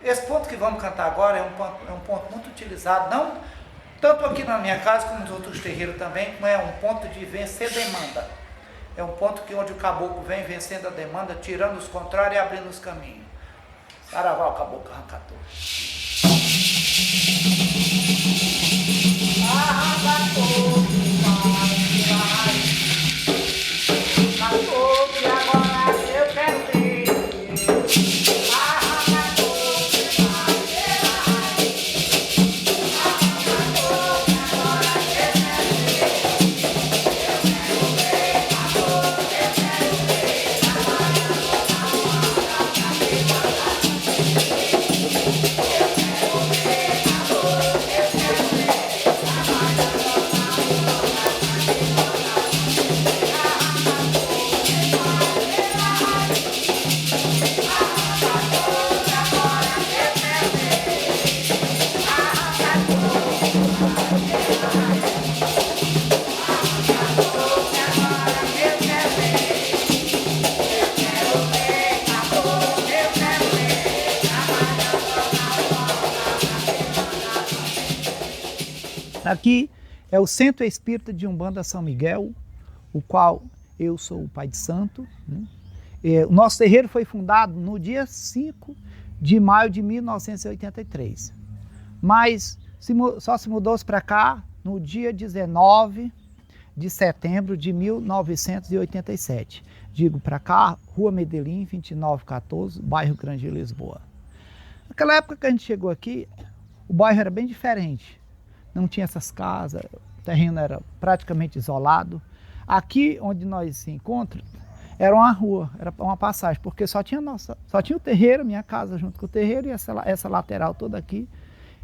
Esse ponto que vamos cantar agora é um ponto muito utilizado, não tanto aqui na minha casa como nos outros terreiros também, como é um ponto de vencer demanda. É um ponto que onde o caboclo vem vencendo a demanda, tirando os contrários e abrindo os caminhos. Saravá, o caboclo arrancador. Arrancador, e agora eu quero ver. Aqui é o Centro Espírita de Umbanda São Miguel, o qual eu sou o pai de santo, né? O nosso terreiro foi fundado no dia 5 de maio de 1983, mas só se mudou para cá no dia 19 de setembro de 1987. Digo para cá, Rua Medellín, 2914, bairro Grande Lisboa. Naquela época que a gente chegou aqui, o bairro era bem diferente. Não tinha essas casas, o terreno era praticamente isolado. Aqui onde nós se encontramos, era uma rua, era uma passagem, porque só tinha o terreiro, minha casa junto com o terreiro, e essa lateral toda aqui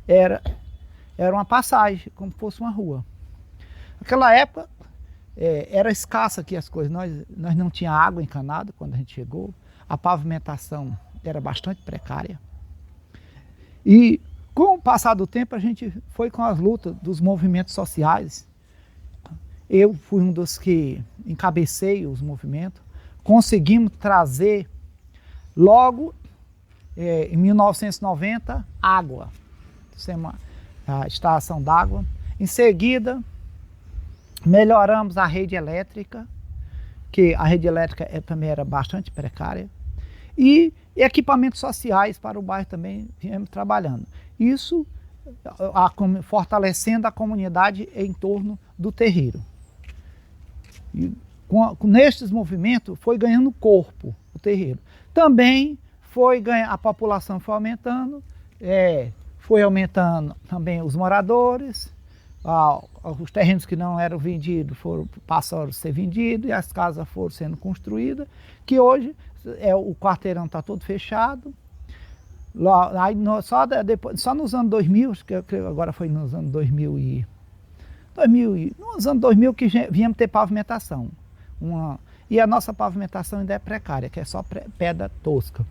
era uma passagem, como se fosse uma rua. Naquela época, era escassa aqui as coisas, nós não tinha água encanada quando a gente chegou, a pavimentação era bastante precária. E com o passar do tempo, a gente foi com as lutas dos movimentos sociais. Eu fui um dos que encabecei os movimentos. Conseguimos trazer, logo em 1990, água, a estação d'água. Em seguida, melhoramos a rede elétrica, que a rede elétrica também era bastante precária. E equipamentos sociais para o bairro também viemos trabalhando. Isso fortalecendo a comunidade em torno do terreiro. E nestes movimentos foi ganhando corpo o terreiro. Também a população foi aumentando também os moradores, os terrenos que não eram vendidos passaram a ser vendidos e as casas foram sendo construídas, que hoje o quarteirão está todo fechado. Só nos anos 2000, que agora foi nos anos 2000 nos anos 2000 que viemos ter pavimentação. E a nossa pavimentação ainda é precária, que é só pedra tosca.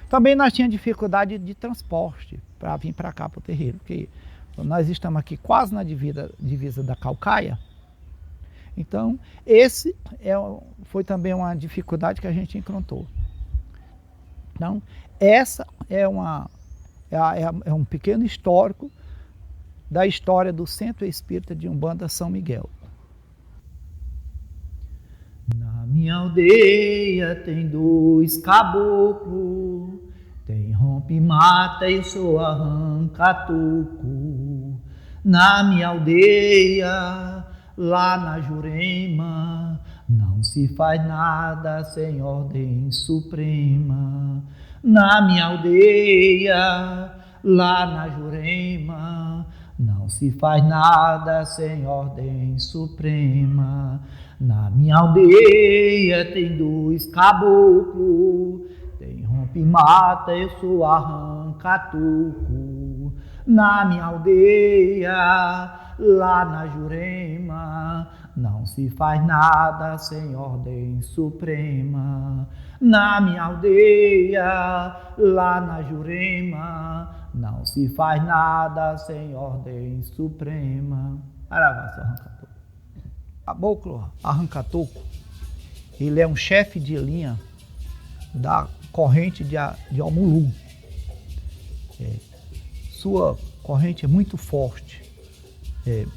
Também nós tínhamos dificuldade de transporte para vir para cá, para o terreiro, porque nós estamos aqui quase na divisa da Caucaia. Então, foi também uma dificuldade que a gente encontrou. Então, essa é um pequeno histórico da história do Centro Espírita de Umbanda São Miguel. Na minha aldeia tem 2 caboclos, tem rompe e mata e sou arranca-toco. Na minha aldeia, lá na Jurema, não se faz nada sem ordem suprema. Na minha aldeia, lá na Jurema, não se faz nada sem ordem suprema. Na minha aldeia tem 2 caboclos, tem rompe e mata, eu sou arranca-toco. Na minha aldeia, lá na Jurema, não se faz nada sem ordem suprema. Na minha aldeia, lá na Jurema, não se faz nada sem ordem suprema. Saravá, seu arranca-toco. Caboclo arranca-toco, ele é um chefe de linha da corrente de Omulu. Sua corrente é muito forte.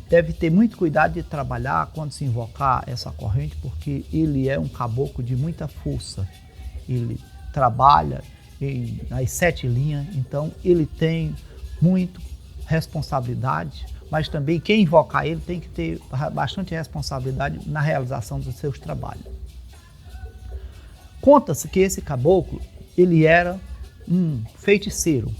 Deve ter muito cuidado de trabalhar quando se invocar essa corrente, porque ele é um caboclo de muita força. Ele trabalha nas 7 linhas, então ele tem muita responsabilidade, mas também quem invocar ele tem que ter bastante responsabilidade na realização dos seus trabalhos. Conta-se que esse caboclo, ele era um feiticeiro.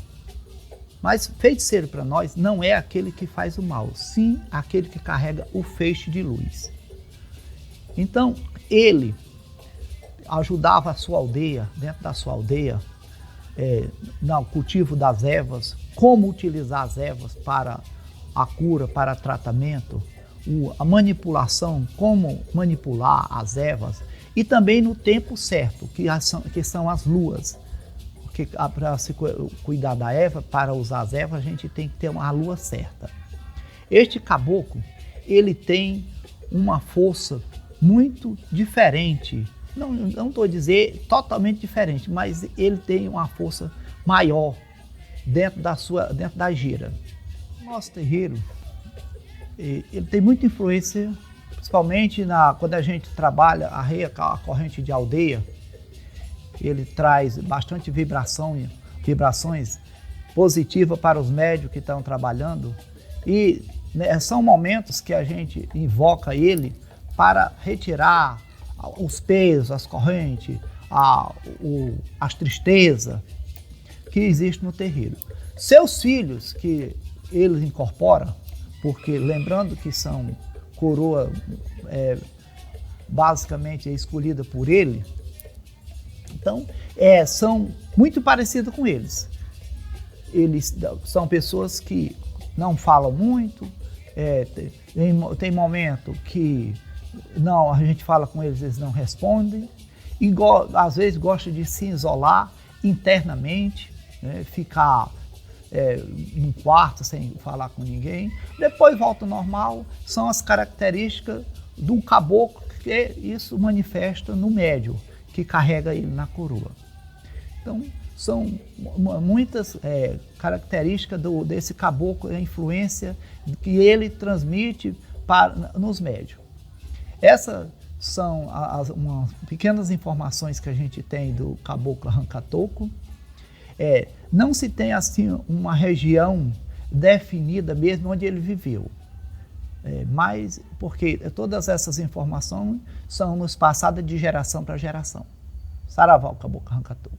Mas feiticeiro para nós não é aquele que faz o mal, sim aquele que carrega o feixe de luz. Então, ele ajudava a sua aldeia, dentro da sua aldeia, no cultivo das ervas, como utilizar as ervas para a cura, para tratamento, a manipulação, como manipular as ervas, e também no tempo certo, que são as luas. Porque para se cuidar da erva, para usar as ervas, a gente tem que ter uma lua certa. Este caboclo, ele tem uma força muito diferente. Não estou a dizer totalmente diferente, mas ele tem uma força maior dentro da gira. Nosso terreiro, ele tem muita influência, principalmente quando a gente trabalha a corrente de aldeia. Ele traz bastante vibrações positivas para os médios que estão trabalhando, e são momentos que a gente invoca ele para retirar os pesos, as correntes, as tristezas que existem no terreiro. Seus filhos que ele incorpora, porque lembrando que são coroa basicamente escolhida por ele, então são muito parecidos com eles. Eles são pessoas que não falam muito, tem momento que a gente fala com eles, eles não respondem, e às vezes gostam de se isolar internamente, ficar num quarto sem falar com ninguém, depois volta ao normal. São as características do caboclo, que isso manifesta no médium que carrega ele na coroa. Então, são muitas características desse caboclo, a influência que ele transmite nos médios. Essas são umas pequenas informações que a gente tem do caboclo arranca-toco. Não se tem assim uma região definida mesmo onde ele viveu, mas porque todas essas informações são nos passadas de geração para geração. Saravá, o caboclo arranca-toco.